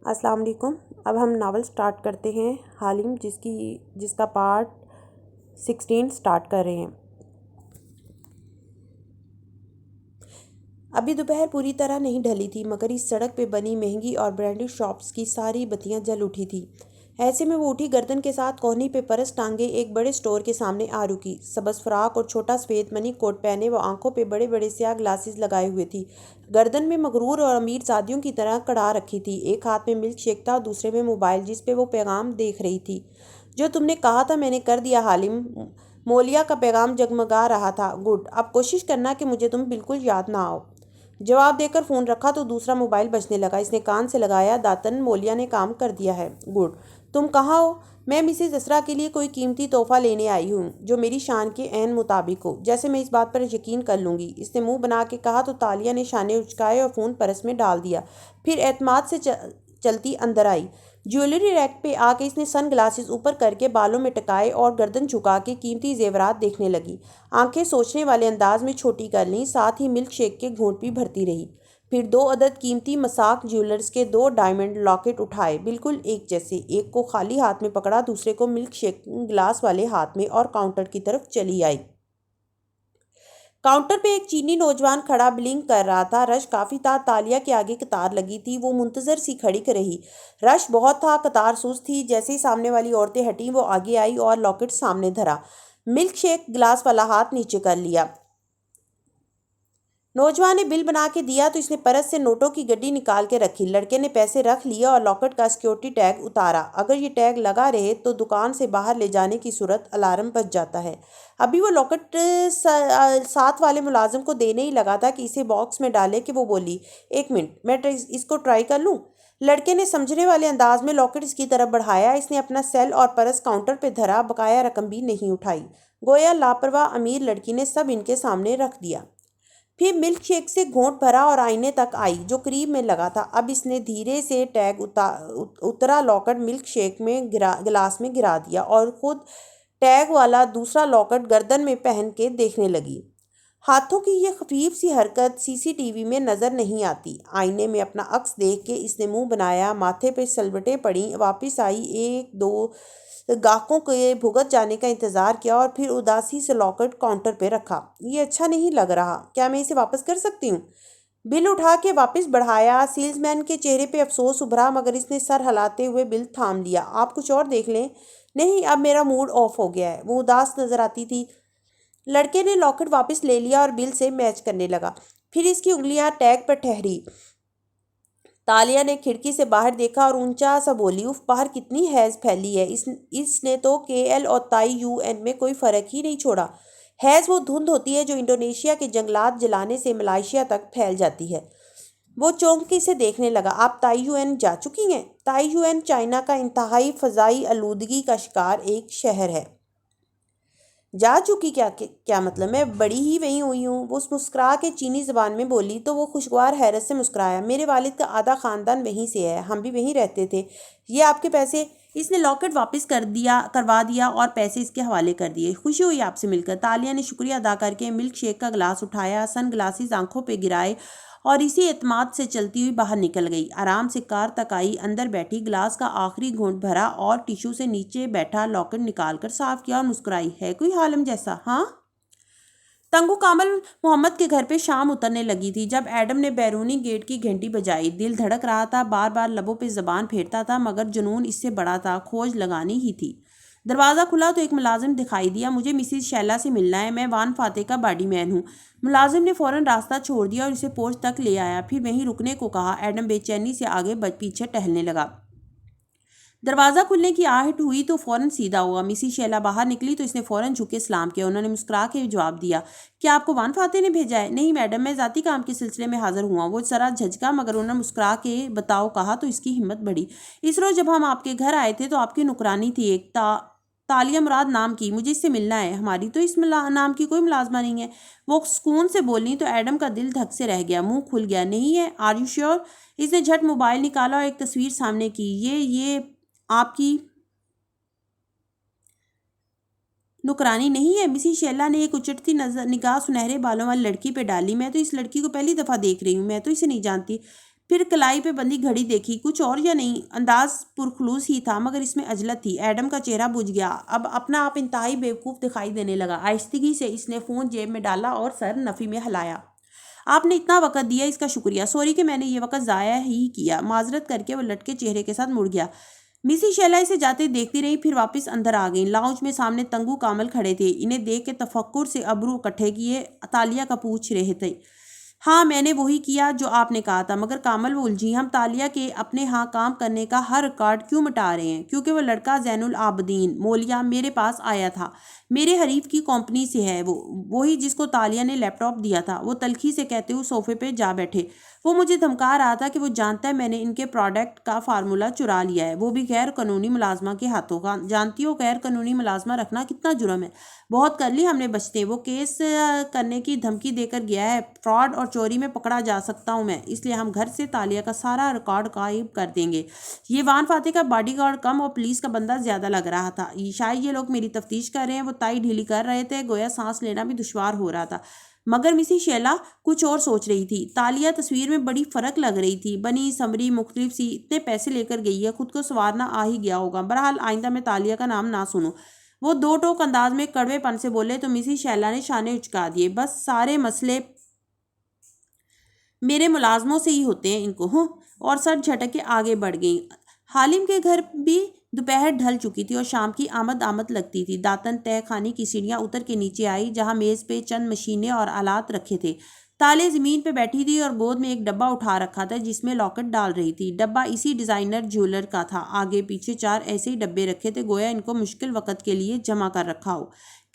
السلام علیکم۔ اب ہم ناول سٹارٹ کرتے ہیں، حالم، جس کا پارٹ 16 سٹارٹ کر رہے ہیں۔ ابھی دوپہر پوری طرح نہیں ڈھلی تھی، مگر اس سڑک پہ بنی مہنگی اور برانڈڈ شاپس کی ساری بتیاں جل اٹھی تھی۔ ایسے میں وہ اٹھی گردن کے ساتھ کوہنی پہ پرس ٹانگے ایک بڑے سٹور کے سامنے آ رکی۔ سبز فراق اور چھوٹا سفید منی کوٹ پہنے وہ آنکھوں پہ بڑے بڑے سیاہ گلاسز لگائے ہوئے تھی، گردن میں مغرور اور امیر زادیوں کی طرح کڑا رکھی تھی۔ ایک ہاتھ میں ملک شیک تھا اور دوسرے میں موبائل، جس پہ وہ پیغام دیکھ رہی تھی۔ جو تم نے کہا تھا میں نے کر دیا حالم، مولیا کا پیغام جگمگا رہا تھا۔ گڈ، اب کوشش کرنا کہ مجھے تم بالکل یاد نہ آؤ۔ جواب دے کر فون رکھا تو دوسرا موبائل بجنے لگا۔ اس نے کان سے لگایا، داتن، مولیا نے کام کر دیا ہے۔ گڈ، تم کہاں ہو؟ میں مسز اسرا کے لیے کوئی قیمتی تحفہ لینے آئی ہوں جو میری شان کے عین مطابق ہو، جیسے میں اس بات پر یقین کر لوں گی، اس نے منہ بنا کے کہا تو تالیہ نے شانے اچکائے اور فون پرس میں ڈال دیا، پھر اعتماد سے چلتی اندر آئی۔ جیولری ریک پہ آ کے اس نے سن گلاسز اوپر کر کے بالوں میں ٹکائے اور گردن جھکا کے قیمتی زیورات دیکھنے لگی۔ آنکھیں سوچنے والے انداز میں چھوٹی کر لیں، ساتھ ہی ملک شیک کے گھونٹ بھی بھرتی رہی۔ پھر 2 عدد قیمتی مساک جیولرز کے 2 ڈائمنڈ لاکٹ اٹھائے، بالکل ایک جیسے، ایک کو خالی ہاتھ میں پکڑا، دوسرے کو ملک شیک گلاس والے ہاتھ میں، اور کاؤنٹر کی طرف چلی آئی۔ کاؤنٹر پہ ایک چینی نوجوان کھڑا بلنک کر رہا تھا۔ رش کافی تھا، تالیہ کے آگے قطار لگی تھی، وہ منتظر سی کھڑی رہی۔ رش بہت تھا، قطار سست تھی۔ جیسے ہی سامنے والی عورتیں ہٹیں وہ آگے آئی اور لاکٹ سامنے دھرا، ملک شیک گلاس والا ہاتھ نیچے کر لیا۔ نوجوان نے بل بنا کے دیا تو اس نے پرس سے نوٹوں کی گڈی نکال کے رکھی۔ لڑکے نے پیسے رکھ لیے اور لاکٹ کا سیکیورٹی ٹیگ اتارا۔ اگر یہ ٹیگ لگا رہے تو دکان سے باہر لے جانے کی صورت الارم بج جاتا ہے۔ ابھی وہ لاکٹ ساتھ والے ملازم کو دینے ہی لگا تھا کہ اسے باکس میں ڈالے کہ وہ بولی، ایک منٹ، میں اس کو ٹرائی کر لوں۔ لڑکے نے سمجھنے والے انداز میں لاکٹ اس کی طرف بڑھایا۔ اس نے اپنا سیل اور پرس کاؤنٹر پہ دھرا، بقایا رقم بھی نہیں اٹھائی۔ گویا لاپرواہ امیر لڑکی نے سب ان کے سامنے رکھ دیا۔ پھر ملک شیک سے گھونٹ بھرا اور آئینے تک آئی جو قریب میں لگا تھا۔ اب اس نے دھیرے سے ٹیگ اترا لاکٹ ملک شیک میں گلاس میں گرا دیا اور خود ٹیگ والا دوسرا لاکٹ گردن میں پہن کے دیکھنے لگی۔ ہاتھوں کی یہ خفیف سی حرکت سی سی ٹی وی میں نظر نہیں آتی۔ آئینے میں اپنا عکس دیکھ کے اس نے منہ بنایا، ماتھے پہ سلوٹیں پڑیں، واپس آئی، 1-2 گاہکوں کے بھگت جانے کا انتظار کیا اور پھر اداسی سے لاکٹ کاؤنٹر پہ رکھا۔ یہ اچھا نہیں لگ رہا، کیا میں اسے واپس کر سکتی ہوں؟ بل اٹھا کے واپس بڑھایا۔ سیلز مین کے چہرے پہ افسوس ابھرا، مگر اس نے سر ہلاتے ہوئے بل تھام لیا۔ آپ کچھ اور دیکھ لیں۔ نہیں، اب میرا موڈ آف ہو گیا ہے۔ وہ اداس نظر آتی تھی۔ لڑکے نے لاکٹ واپس لے لیا اور بل سے میچ کرنے لگا۔ پھر اس کی انگلیاں ٹیگ پر ٹھہری۔ تالیہ نے کھڑکی سے باہر دیکھا اور اونچا سا بولی، اف، باہر کتنی حیض پھیلی ہے۔ اس نے تو KL اور تائی UN میں کوئی فرق ہی نہیں چھوڑا۔ حیض وہ دھند ہوتی ہے جو انڈونیشیا کے جنگلات جلانے سے ملائیشیا تک پھیل جاتی ہے۔ وہ چونک کے اسے دیکھنے لگا۔ آپ تائی UN جا چکی ہیں؟ تائی UN چائنا کا انتہائی فضائی آلودگی کا شکار ایک شہر ہے۔ جا چکی؟ کیا مطلب؟ میں بڑی ہی وہیں ہوئی ہوں، وہ مسکرا کے چینی زبان میں بولی تو وہ خوشگوار حیرت سے مسکرایا۔ میرے والد کا آدھا خاندان وہیں سے ہے، ہم بھی وہیں رہتے تھے۔ یہ آپ کے پیسے؟ اس نے لاکٹ واپس کروا دیا اور پیسے اس کے حوالے کر دیے۔ خوشی ہوئی آپ سے مل کر۔ تالیہ نے شکریہ ادا کر کے ملک شیک کا گلاس اٹھایا، سن گلاسز آنکھوں پہ گرائے اور اسی اعتماد سے چلتی ہوئی باہر نکل گئی۔ آرام سے کار تک آئی، اندر بیٹھی، گلاس کا آخری گھونٹ بھرا اور ٹیشو سے نیچے بیٹھا لاکٹ نکال کر صاف کیا اور مسکرائی۔ ہے کوئی حالم جیسا؟ ہاں؟ تنگو کامل محمد کے گھر پہ شام اترنے لگی تھی جب ایڈم نے بیرونی گیٹ کی گھنٹی بجائی۔ دل دھڑک رہا تھا، بار بار لبوں پہ زبان پھیرتا تھا، مگر جنون اس سے بڑا تھا، کھوج لگانی ہی تھی۔ دروازہ کھلا تو ایک ملازم دکھائی دیا۔ مجھے مسز شیلا سے ملنا ہے، میں وان فاتح کا باڈی مین ہوں۔ ملازم نے فوراً راستہ چھوڑ دیا اور اسے پورچ تک لے آیا، پھر وہیں رکنے کو کہا۔ ایڈم بے چینی سے آگے پیچھے ٹہلنے لگا۔ دروازہ کھلنے کی آہٹ ہوئی تو فوراً سیدھا ہوا۔ مسز شیلا باہر نکلی تو اس نے فوراً جھک کے سلام کیا۔ انہوں نے مسکرا کے جواب دیا، کیا آپ کو وان فاتح نے بھیجا ہے؟ نہیں میڈم، میں ذاتی کام کے سلسلے میں حاضر ہوا۔ وہ ذرا جھجکا، مگر انہوں نے مسکرا کے بتاؤ کہا تو اس کی ہمت بڑھی۔ اس روز جب ہم آپ کے گھر آئے تھے تو آپ کی نوکرانی تھی ایک تالیہ مراد نام کی، مجھے اس سے ملنا ہے۔ ہماری تو اس نام کی کوئی ملازمہ نہیں ہے، وہ سکون سے بولی تو ایڈم کا دل دھک سے رہ گیا، منہ کھل گیا۔ نہیں ہے؟ Are you sure? اس نے جھٹ موبائل نکالا اور ایک تصویر سامنے کی۔ یہ آپ کی نوکرانی نہیں ہے؟ مسز شیلا نے ایک اچٹتی نگاہ سنہرے بالوں والی لڑکی پہ ڈالی۔ میں تو اس لڑکی کو پہلی دفعہ دیکھ رہی ہوں، میں تو اسے نہیں جانتی۔ پھر کلائی پہ بندی گھڑی دیکھی، کچھ اور یا نہیں، انداز پرخلوص ہی تھا مگر اس میں عجلت تھی۔ ایڈم کا چہرہ بجھ گیا، اب اپنا آپ انتہائی بیوقوف دکھائی دینے لگا۔ آہستگی سے اس نے فون جیب میں ڈالا اور سر نفی میں ہلایا۔ آپ نے اتنا وقت دیا، اس کا شکریہ۔ سوری کہ میں نے یہ وقت ضائع ہی کیا۔ معذرت کر کے وہ لٹکے چہرے کے ساتھ مڑ گیا۔ مسز شیلا اسے جاتے دیکھتی رہی، پھر واپس اندر آ گئیں۔ لاؤنج میں سامنے تنگو کامل کھڑے تھے، انہیں دیکھ کے تفکر سے ابرو اکٹھے کیے تالیہ کا پوچھ رہے تھے۔ ہاں میں نے وہی کیا جو آپ نے کہا تھا، مگر کامل وہ الجھی۔ ہم تالیہ کے اپنے ہاں کام کرنے کا ہر ریکارڈ کیوں مٹا رہے ہیں؟ کیونکہ وہ لڑکا زین العابدین مولیا میرے پاس آیا تھا، میرے حریف کی کمپنی سے ہے، وہی جس کو تالیہ نے لیپ ٹاپ دیا تھا۔ وہ تلخی سے کہتے ہوئے صوفے پہ جا بیٹھے۔ وہ مجھے دھمکا رہا تھا کہ وہ جانتا ہے میں نے ان کے پروڈکٹ کا فارمولا چرا لیا ہے، وہ بھی غیر قانونی ملازمہ کے ہاتھوں کا۔ جانتی ہو غیر قانونی ملازمہ رکھنا کتنا جرم ہے؟ بہت کر لی ہم نے بچتے، وہ کیس کرنے کی دھمکی دے کر گیا ہے، فراڈ اور چوری میں پکڑا جا سکتا ہوں میں، اس لیے ہم گھر سے تالیہ کا سارا ریکارڈ غائب کر دیں گے۔ یہ وان فاتح کا باڈی گارڈ کم اور پولیس کا بندہ زیادہ لگ رہا تھا۔ شاید یہ لوگ میری تفتیش کر رہے ہیں۔ وہ تائی ڈھیلی کر رہے تھے، گویا سانس لینا بھی دشوار ہو رہا تھا۔ مگر مسز شیلا کچھ اور سوچ رہی تھی۔ تالیہ تصویر میں بڑی فرق لگ رہی تھی، بنی سمری مختلف سی، اتنے پیسے لے کر گئی ہے، خود کو سنوارنا آ ہی گیا ہوگا۔ بہرحال آئندہ میں تالیہ کا نام نہ سنوں۔ وہ دو ٹوک انداز میں کڑوے پن سے بولے تو مسز شیلا نے شانے اچکا دیے۔ بس سارے مسئلے میرے ملازموں سے ہی ہوتے ہیں ان کو، ہوں، اور سر جھٹک کے آگے بڑھ گئیں۔ حالم کے گھر بھی دوپہر ڈھل چکی تھی اور شام کی آمد لگتی تھی۔ داتن تہ خانے کی سیڑھیاں اتر کے نیچے آئی، جہاں میز پہ چند مشینیں اور آلات رکھے تھے۔ تالے زمین پہ بیٹھی تھی اور گود میں ایک ڈبہ اٹھا رکھا تھا جس میں لاکٹ ڈال رہی تھی۔ ڈبہ اسی ڈیزائنر جیولر کا تھا۔ آگے پیچھے 4 ایسے ہی ڈبے رکھے تھے، گویا ان کو مشکل وقت کے لیے جمع کر رکھا ہو۔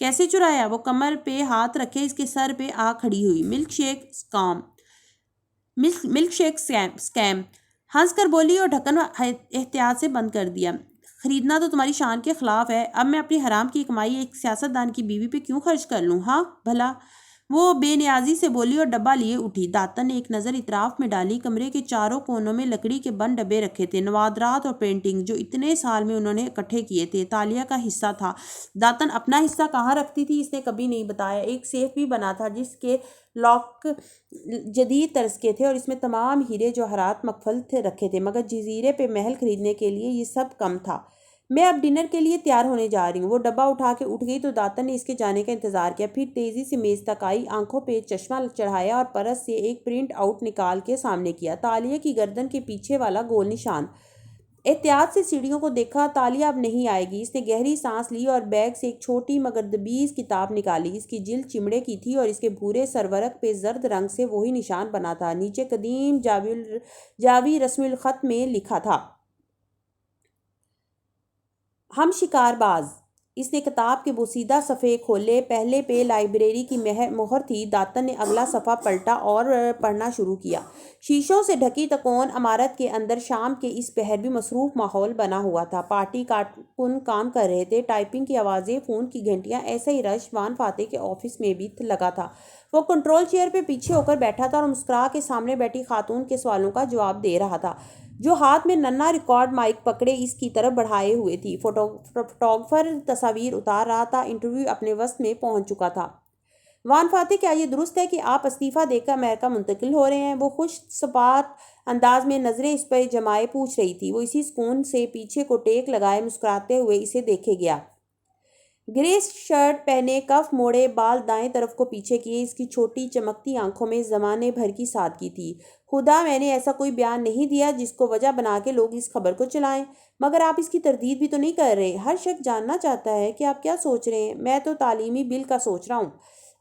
کیسے چرایا؟ وہ کمر پہ ہاتھ رکھے اس کے سر پہ آ کھڑی ہوئی۔ ملک شیک سکیم، ہنس کر بولی اور ڈھکن احتیاط سے بند کر دیا۔ خریدنا تو تمہاری شان کے خلاف ہے۔ اب میں اپنی حرام کی کمائی ایک سیاستدان کی بیوی پہ کیوں خرچ کر لوں؟ ہاں بھلا، وہ بے نیازی سے بولی اور ڈبہ لیے اٹھی۔ داتن نے ایک نظر اطراف میں ڈالی۔ کمرے کے چاروں کونوں میں لکڑی کے بند ڈبے رکھے تھے، نوادرات اور پینٹنگ جو اتنے سال میں انہوں نے اکٹھے کیے تھے، تالیہ کا حصہ تھا۔ داتن اپنا حصہ کہاں رکھتی تھی اس نے کبھی نہیں بتایا۔ ایک سیف بھی بنا تھا جس کے لاک جدید طرز کے تھے اور اس میں تمام ہیرے جواہرات مقفل رکھے تھے، مگر جزیرے پہ محل خریدنے کے لیے یہ سب کم تھا۔ میں اب ڈنر کے لیے تیار ہونے جا رہی ہوں۔ وہ ڈبہ اٹھا کے اٹھ گئی تو داتن نے اس کے جانے کا انتظار کیا، پھر تیزی سے میز تک آئی، آنکھوں پہ چشمہ چڑھایا اور پرس سے ایک پرنٹ آؤٹ نکال کے سامنے کیا۔ تالیہ کی گردن کے پیچھے والا گول نشان۔ احتیاط سے سیڑھیوں کو دیکھا۔ تالیہ اب نہیں آئے گی۔ اس نے گہری سانس لی اور بیگ سے ایک چھوٹی مگر دبیز کتاب نکالی۔ اس کی جلد چمڑے کی تھی اور اس کے بھورے سرورق پہ زرد رنگ سے وہی نشان بنا تھا۔ نیچے قدیم جاوی رسم الخط میں لکھا تھا، ہم شکار باز۔ اس نے کتاب کے بوسیدہ صفحے کھولے۔ پہلے پہ لائبریری کی مہر تھی۔ داتن نے اگلا صفحہ پلٹا اور پڑھنا شروع کیا۔ شیشوں سے ڈھکی تکون عمارت کے اندر شام کے اس پہر بھی مصروف ماحول بنا ہوا تھا۔ پارٹی کارکن کام کر رہے تھے، ٹائپنگ کی آوازیں، فون کی گھنٹیاں، ایسا ہی رش وان فاتح کے آفس میں بھی لگا تھا۔ وہ کنٹرول چیئر پہ پیچھے ہو کر بیٹھا تھا اور مسکرا کے سامنے بیٹھی خاتون کے سوالوں کا جواب دے رہا تھا، جو ہاتھ میں ننھا ریکارڈ مائک پکڑے اس کی طرف بڑھائے ہوئے تھی۔ فوٹوگرافر تصاویر اتار رہا تھا۔ انٹرویو اپنے وسط میں پہنچ چکا تھا۔ وان فاتح، کیا یہ درست ہے کہ آپ استعفیٰ دے کر امریکہ منتقل ہو رہے ہیں؟ وہ خوش صفات انداز میں نظریں اس پہ جمائے پوچھ رہی تھی۔ وہ اسی سکون سے پیچھے کو ٹیک لگائے مسکراتے ہوئے اسے دیکھے گیا۔ گرے شرٹ پہنے، کف موڑے، بال دائیں طرف کو پیچھے کیے، اس کی چھوٹی چمکتی آنکھوں میں زمانے بھر کی سادگی تھی۔ خدا، میں نے ایسا کوئی بیان نہیں دیا جس کو وجہ بنا کے لوگ اس خبر کو چلائیں، مگر آپ اس کی تردید بھی تو نہیں کر رہے؟ ہر شخص جاننا چاہتا ہے کہ آپ کیا سوچ رہے ہیں۔ میں تو تعلیمی بل کا سوچ رہا ہوں۔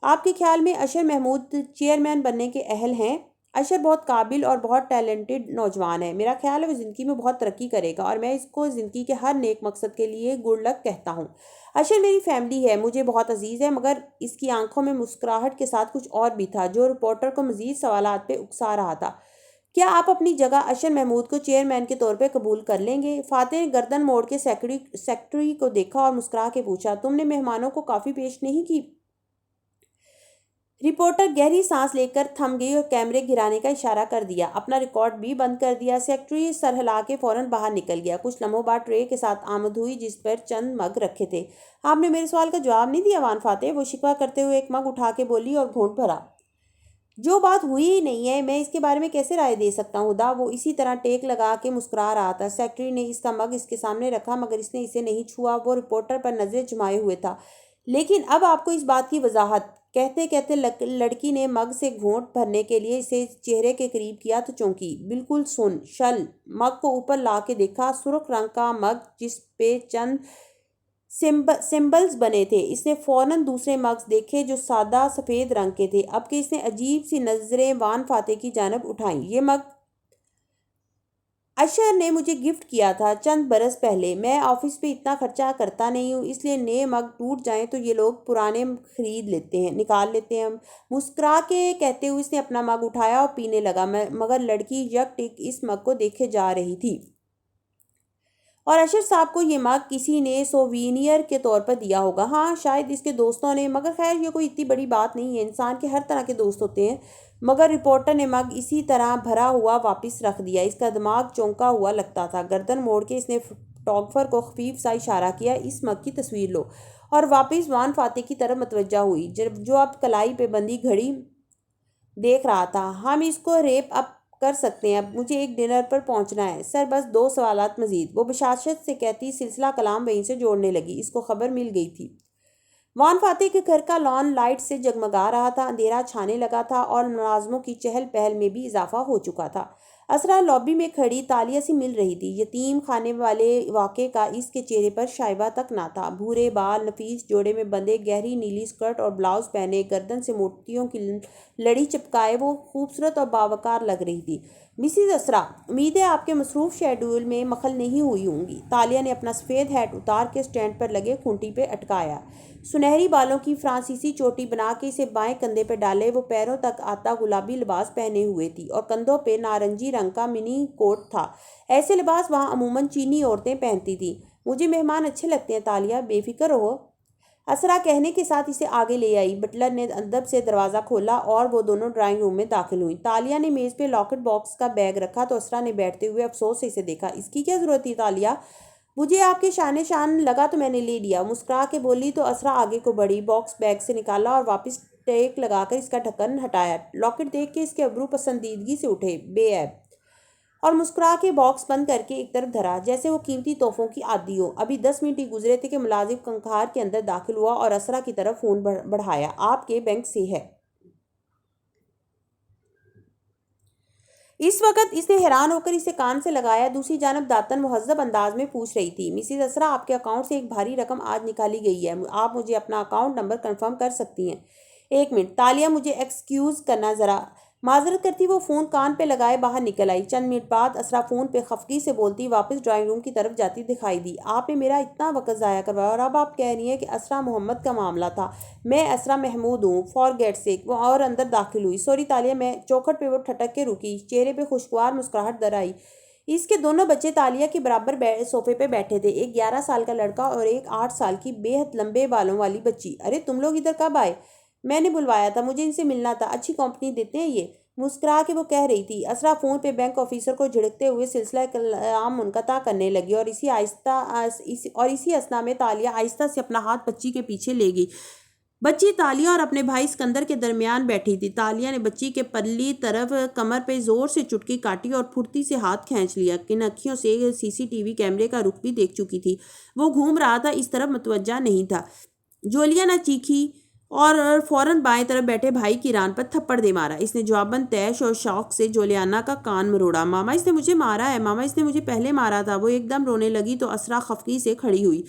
آپ کے خیال میں اشر محمود چیئرمین بننے کے اہل ہیں؟ اشر بہت قابل اور بہت ٹیلنٹڈ نوجوان ہے۔ میرا خیال ہے وہ زندگی میں بہت ترقی کرے گا اور میں اس کو زندگی کے ہر نیک مقصد کے لیے گڈ لک کہتا ہوں۔ اشر میری فیملی ہے، مجھے بہت عزیز ہے۔ مگر اس کی آنکھوں میں مسکراہٹ کے ساتھ کچھ اور بھی تھا جو رپورٹر کو مزید سوالات پہ اکسا رہا تھا۔ کیا آپ اپنی جگہ اشر محمود کو چیئرمین کے طور پہ قبول کر لیں گے؟ فاتح نے گردن موڑ کے سیکرٹری کو دیکھا اور مسکرا کے پوچھا، تم نے مہمانوں کو کافی پیش نہیں کی؟ رپورٹر گہری سانس لے کر تھم گئی اور کیمرے گرانے کا اشارہ کر دیا، اپنا ریکارڈ بھی بند کر دیا۔ سیکرٹری سر ہلا کے فوراً باہر نکل گیا۔ کچھ لمحوں بعد ٹرے کے ساتھ آمد ہوئی جس پر چند مگ رکھے تھے۔ آپ نے میرے سوال کا جواب نہیں دیا وان فاتح، وہ شکوہ کرتے ہوئے ایک مگ اٹھا کے بولی اور گھونٹ بھرا۔ جو بات ہوئی ہی نہیں ہے میں اس کے بارے میں کیسے رائے دے سکتا ہوں خدا۔ وہ اسی طرح ٹیک لگا کے مسکرا رہا تھا۔ سیکرٹری نے اس کا مگ اس کے سامنے رکھا مگر اس نے اسے نہیں چھوا۔ وہ رپورٹر پر نظریں جمائے ہوئے تھا۔ لیکن اب آپ کو اس بات کی وضاحت۔ کہتے کہتے لڑکی نے مگ سے گھونٹ بھرنے کے لیے اسے چہرے کے قریب کیا تو چونکی۔ بالکل سن شل مگ کو اوپر لا کے دیکھا۔ سرخ رنگ کا مگ جس پہ چند سمبلز بنے تھے۔ اس نے فوراً دوسرے مگز دیکھے جو سادہ سفید رنگ کے تھے۔ اب کہ اس نے عجیب سی نظریں وان فاتح کی جانب اٹھائیں۔ یہ مگ اشر نے مجھے گفٹ کیا تھا چند برس پہلے۔ میں آفس پہ اتنا خرچہ کرتا نہیں ہوں، اس لیے نئے مگ ٹوٹ جائیں تو یہ لوگ پرانے نکال لیتے ہیں۔ مسکرا کے کہتے ہوئے اس نے اپنا مگ اٹھایا اور پینے لگا مگر لڑکی یک ٹک اس مگ کو دیکھے جا رہی تھی۔ اور اشر صاحب کو یہ مگ کسی نے سووینیر کے طور پر دیا ہوگا۔ ہاں شاید اس کے دوستوں نے، مگر خیر یہ کوئی اتنی بڑی بات نہیں ہے۔ انسان کے ہر طرح کے دوست ہوتے ہیں۔ مگر رپورٹر نے مگ اسی طرح بھرا ہوا واپس رکھ دیا۔ اس کا دماغ چونکا ہوا لگتا تھا۔ گردن موڑ کے اس نے فوٹوگرافر کو خفیف سا اشارہ کیا، اس مگ کی تصویر لو، اور واپس وان فاتح کی طرف متوجہ ہوئی جو اب کلائی پہ بندھی گھڑی دیکھ رہا تھا۔ ہم اس کو ریپ اپ کر سکتے ہیں، اب مجھے ایک ڈنر پر پہنچنا ہے سر، بس 2 سوالات مزید، وہ بشاشت سے کہتی سلسلہ کلام وہیں سے جوڑنے لگی۔ اس کو خبر مل گئی تھی۔ وان فاتح کے گھر کا لان لائٹ سے جگمگا رہا تھا، اندھیرا چھانے لگا تھا اور ملازموں کی چہل پہل میں بھی اضافہ ہو چکا تھا۔ اسرا لابی میں کھڑی تالیہ سے مل رہی تھی۔ یتیم خانے والے واقعے کا اس کے چہرے پر شائبہ تک نہ تھا۔ بھورے بال نفیس جوڑے میں بندھے، گہری نیلی سکرٹ اور بلاؤز پہنے، گردن سے موتیوں کی لڑی چپکائے وہ خوبصورت اور باوقار لگ رہی تھی۔ مسز اسرا، امید ہے آپ کے مصروف شیڈول میں مخل نہیں ہوئی ہوں گی۔ تالیہ نے اپنا سفید ہیٹ اتار کے سٹینڈ پر لگے کھونٹی پہ اٹکایا۔ سنہری بالوں کی فرانسیسی چوٹی بنا کے اسے بائیں کندھے پہ ڈالے وہ پیروں تک آتا گلابی لباس پہنے ہوئے تھی اور کندھوں پہ نارنجی رنگ کا منی کوٹ تھا۔ ایسے لباس وہاں عموماً چینی عورتیں پہنتی تھیں۔ مجھے مہمان اچھے لگتے ہیں تالیہ، بے فکر رہو۔ اسرا کہنے کے ساتھ اسے آگے لے آئی۔ بٹلر نے ادب سے دروازہ کھولا اور وہ دونوں ڈرائنگ روم میں داخل ہوئیں۔ تالیہ نے میز پہ لاکٹ باکس کا بیگ رکھا تو اسرا نے بیٹھتے ہوئے افسوس سے اسے دیکھا۔ اس کی کیا ضرورت تھی تالیہ؟ مجھے آپ کے شان لگا تو میں نے لے لیا، مسکرا کے بولی تو اسرا آگے کو بڑھی، باکس بیگ سے نکالا اور واپس ٹیک لگا کر اس کا ڈھکن ہٹایا۔ لاکٹ دیکھ کے اس کے ابرو پسندیدگی سے اٹھے، بے عیب، اور مسکرا کے باکس بند کر کے ایک طرف دھرا جیسے وہ قیمتی تحفوں کی عادی ہو۔ ابھی 10 منٹ ہی گزرے تھے کہ ملازم کنکھار کے اندر داخل ہوا اور اسرا کی طرف فون بڑھایا۔ آپ کے بینک سے ہے۔ اس وقت اس نے حیران ہو کر اسے کان سے لگایا۔ دوسری جانب داتن مہذب انداز میں پوچھ رہی تھی، مسز اسرا آپ کے اکاؤنٹ سے ایک بھاری رقم آج نکالی گئی ہے، آپ مجھے اپنا اکاؤنٹ نمبر کنفرم کر سکتی ہیں؟ 1 منٹ تالیہ، مجھے ایکسکیوز کرنا ذرا، معذرت کرتی وہ فون کان پہ لگائے باہر نکل آئی۔ چند منٹ بعد اسرا فون پہ خفگی سے بولتی واپس ڈرائنگ روم کی طرف جاتی دکھائی دی۔ آپ نے میرا اتنا وقت ضائع کروایا اور اب آپ کہہ رہی ہیں کہ اسرا محمد کا معاملہ تھا۔ میں اسرا محمود ہوں، فار گیٹ سیک، وہ اور اندر داخل ہوئی۔ سوری تالیہ، میں چوکھٹ پہ وہ ٹھٹک کے رکی، چہرے پہ خوشگوار مسکراہٹ در آئی۔ اس کے دونوں بچے تالیہ کے برابر صوفے پہ بیٹھے تھے، ایک 11 سال کا لڑکا اور ایک 8 سال کی بے حد لمبے بالوں والی بچی۔ ارے تم لوگ ادھر کب آئے؟ میں نے بلوایا تھا، مجھے ان سے ملنا تھا، اچھی کمپنی دیتے ہیں یہ، مسکرا کے وہ کہہ رہی تھی۔ اسرا فون پہ بینک آفیسر کو جھڑکتے ہوئے سلسلہ کلام منقطع کرنے لگی اور اسی اثنا میں تالیہ آہستہ سے اپنا ہاتھ بچی کے پیچھے لے گئی۔ بچی تالیہ اور اپنے بھائی اسکندر کے درمیان بیٹھی تھی۔ تالیہ نے بچی کے پرلی طرف کمر پہ زور سے چٹکی کاٹی اور پھرتی سے ہاتھ کھینچ لیا۔ کن اکھیوں سے CCTV کیمرے کا رخ بھی دیکھ چکی تھی، وہ گھوم رہا تھا، اس طرف متوجہ نہیں تھا۔ جولیا نہ چیخی اور فوراً بائیں طرف بیٹھے بھائی کی ران پر تھپڑ دے مارا۔ اس نے جواباً طیش اور شوق سے جولیانا کا کان مروڑا۔ ماما اس نے مجھے مارا ہے، ماما اس نے مجھے پہلے مارا تھا۔ وہ ایک دم رونے لگی تو اسرا خفگی سے کھڑی ہوئی۔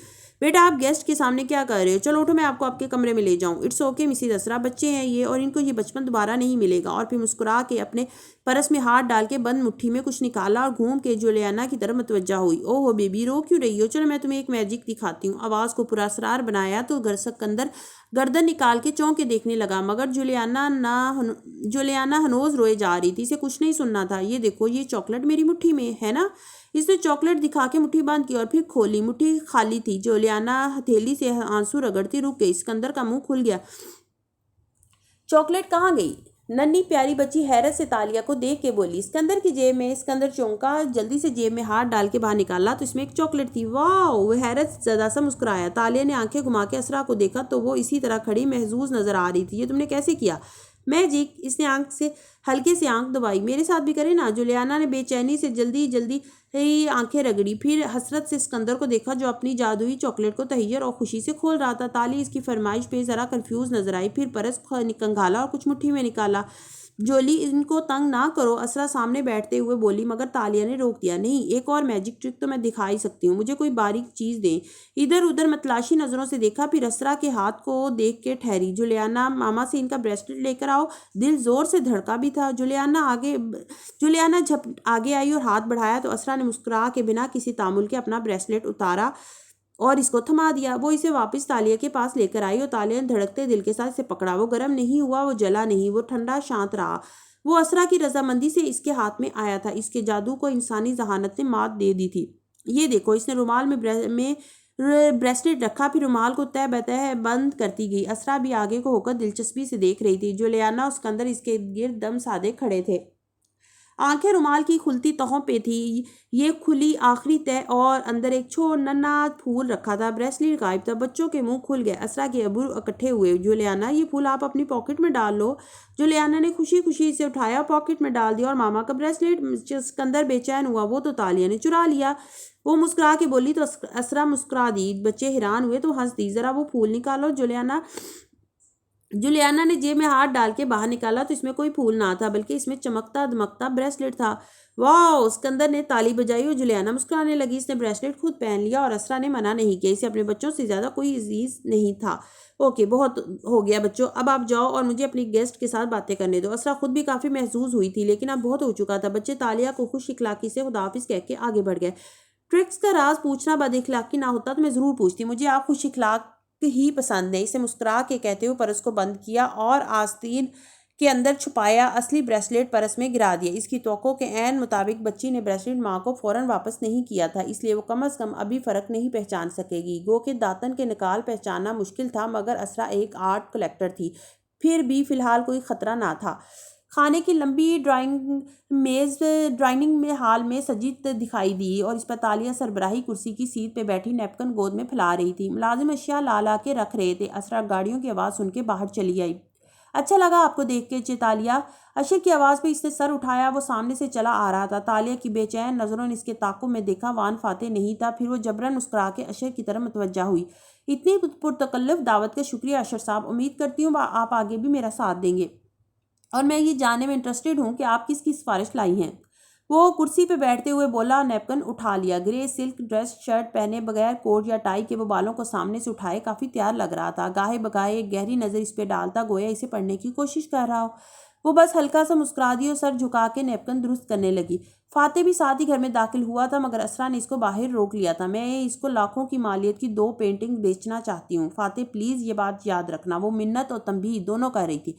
بیٹا آپ گیسٹ کے سامنے کیا کر رہے ہو؟ چلو اٹھو، میں آپ کو آپ کے کمرے میں لے جاؤں۔ اٹس اوکے مسز اسرا، بچے ہیں یہ اور ان کو یہ بچپن دوبارہ نہیں ملے گا۔ اور پھر مسکرا کے اپنے پرس میں ہاتھ ڈال کے بند مٹھی میں کچھ نکالا اور گھوم کے جولیانا کی طرف متوجہ ہوئی۔ او ہو بیبی، رو کیوں رہی ہو؟ چلو میں تمہیں ایک میجک دکھاتی ہوں۔ آواز کو پورا اسرار بنایا تو سکندر گردن نکال کے چونک کے دیکھنے لگا مگر جولیانا ہنوز روئے جا رہی تھی، اسے کچھ نہیں سننا تھا۔ یہ دیکھو، یہ چاکلیٹ میری مٹھی میں ہے نا؟ اس نے چاکلیٹ دکھا کے مٹھی بند کی اور پھر کھولی، مٹھی خالی تھی۔ جولیانا ہتھیلی سے آنسو رگڑتی رک گئی۔ اسکندر کا منہ کھل گیا۔ چاکلیٹ کہاں گئی؟ ننھی پیاری بچی حیرت سے تالیہ کو دیکھ کے بولی۔ اسکندر کی جیب میں۔ اسکندر چونکا، جلدی سے جیب میں ہاتھ ڈال کے باہر نکالا تو اس میں ایک چاکلیٹ تھی۔ واو! وہ حیرت زدہ سا مسکرایا۔ تالیہ نے آنکھیں گھما کے اسرا کو دیکھا تو وہ اسی طرح کھڑی محظوظ نظر آ رہی تھی۔ یہ تم نے کیسے کیا؟ میجک، اس نے آنکھ سے ہلکے سے آنکھ دبائی، میرے ساتھ بھی کرے نا۔ جولیانا نے بے چینی سے جلدی جلدی آنکھیں رگڑی، پھر حسرت سے اسکندر کو دیکھا جو اپنی جادوئی چاکلیٹ کو تہیر اور خوشی سے کھول رہا تھا۔ تالی اس کی فرمائش پہ ذرا کنفیوز نظر آئی، پھر پرس کنگھالا اور کچھ مٹھی میں نکالا۔ جولی ان کو تنگ نہ کرو، اسرا سامنے بیٹھتے ہوئے بولی، مگر تالیہ نے روک دیا۔ نہیں، ایک اور میجک ٹرک تو میں دکھا ہی سکتی ہوں، مجھے کوئی باریک چیز دیں۔ ادھر ادھر متلاشی نظروں سے دیکھا، پھر اسرا کے ہاتھ کو دیکھ کے ٹھہری۔ جولیانا، ماما سے ان کا بریسلیٹ لے کر آؤ۔ دل زور سے دھڑکا بھی تھا۔ جولیانا آگے آئی اور ہاتھ بڑھایا تو اسرا نے مسکرا کے بنا کسی تعامل کے اپنا بریسلیٹ اتارا اور اس کو تھما دیا۔ وہ اسے واپس تالیہ کے پاس لے کر آئی اور تالیہ نے دھڑکتے دل کے ساتھ اسے پکڑا۔ وہ گرم نہیں ہوا، وہ جلا نہیں، وہ ٹھنڈا شانت رہا۔ وہ اسرا کی رضامندی سے اس کے ہاتھ میں آیا تھا، اس کے جادو کو انسانی ذہانت نے مات دے دی تھی۔ یہ دیکھو، اس نے رومال میں بریسلیٹ رکھا، پھر رومال کو تہ بتہ بند کرتی گئی۔ اسرا بھی آگے کو ہو کر دلچسپی سے دیکھ رہی تھی۔ جولیانا اور اسکندر اس کے گرد دم سادے کھڑے تھے، آنکھیں رومال کی کھلتی تہوں پہ تھی۔ یہ کھلی آخری تہ اور اندر ایک ننا پھول رکھا تھا۔ بریسلیٹ غائب تھا۔ بچوں کے منہ کھل گئے۔ اسرا کے ابرو اکٹھے ہوئے۔ جولیانا، یہ پھول آپ اپنی پاکٹ میں ڈال لو۔ جولیانا نے خوشی خوشی اسے اٹھایا، پاکٹ میں ڈال دیا۔ اور ماما کا بریسلیٹ؟ اسکندر بے چین ہوا، وہ تو تالیہ نے چرا لیا۔ وہ مسکرا کے بولی تو اسرا مسکرا دی۔ بچے حیران ہوئے تو ہنس دی۔ ذرا وہ پھول نکالو۔ جولیانا نے جیب میں ہاتھ ڈال کے باہر نکالا تو اس میں کوئی پھول نہ تھا، بلکہ اس میں چمکتا دمکتا بریسلیٹ تھا۔ واو! اسکندر نے تالی بجائی اور جولیانا مسکرانے لگی۔ اس نے بریسلیٹ خود پہن لیا اور اسرا نے منع نہیں کیا، اسے اپنے بچوں سے زیادہ کوئی عزیز نہیں تھا۔ اوکے، بہت ہو گیا بچوں، اب آپ جاؤ اور مجھے اپنی گیسٹ کے ساتھ باتیں کرنے دو۔ اسرا خود بھی کافی محظوظ ہوئی تھی، لیکن اب بہت ہو چکا تھا۔ بچے تالیہ کو خوش اخلاقی سے خداحافظ کہہ کے آگے بڑھ گئے۔ ٹرکس کا راز پوچھنا بد اخلاقی نہ ہوتا تو میں ضرور پوچھتی، مجھے آپ خوش اخلاق ہی پسند ہے۔ اسے مسکرا کے کہتے ہوئے پرس کو بند کیا اور آستین کے اندر چھپایا اصلی بریسلیٹ پرس میں گرا دیا۔ اس کی توقع کے عین مطابق بچی نے بریسلیٹ ماں کو فوراً واپس نہیں کیا تھا، اس لیے وہ کم از کم ابھی فرق نہیں پہچان سکے گی۔ گو کہ داتن کے نکال پہچاننا مشکل تھا، مگر اسرا ایک آرٹ کلیکٹر تھی، پھر بھی فی الحال کوئی خطرہ نہ تھا۔ کھانے کی لمبی ڈائننگ ہال میں سجی دکھائی دی اور اس پر تالیہ سربراہی کرسی کی سیٹ پہ بیٹھی نیپکن گود میں پھیلا رہی تھی۔ ملازم اشیاء لا کے رکھ رہے تھے۔ اسرا گاڑیوں کی آواز سن کے باہر چلی آئی۔ اچھا لگا آپ کو دیکھ کے تالیہ؟ اشر کی آواز پہ اس نے سر اٹھایا، وہ سامنے سے چلا آ رہا تھا۔ تالیہ کی بے چین نظروں نے اس کے تعاقب میں دیکھا، وان فاتح نہیں تھا۔ پھر وہ جبراً مسکرا کے اشر کی طرف متوجہ ہوئی۔ اتنی پرتکلف دعوت کا شکریہ اشر صاحب، امید کرتی ہوں آپ آگے بھی میرا ساتھ دیں گے، اور میں یہ جاننے میں انٹرسٹڈ ہوں کہ آپ کس کی سفارش لائی ہیں۔ وہ کرسی پہ بیٹھتے ہوئے بولا، نیپکن اٹھا لیا۔ گرے سلک ڈریس شرٹ پہنے بغیر کوٹ یا ٹائی کے وہ بالوں کو سامنے سے اٹھائے کافی تیار لگ رہا تھا۔ گاہے بگاہے ایک گہری نظر اس پہ ڈالتا، گویا اسے پڑھنے کی کوشش کر رہا ہو۔ وہ بس ہلکا سا مسکرا دی اور سر جھکا کے نیپکن درست کرنے لگی۔ فاتح بھی ساتھ ہی گھر میں داخل ہوا تھا، مگر اسرا نے اس کو باہر روک لیا تھا۔ میں اس کو لاکھوں کی مالیت کی 2 پینٹنگ بیچنا چاہتی ہوں۔ فاتح پلیز یہ بات یاد رکھنا، وہ منت اور تنبیہ دونوں کر رہی تھی۔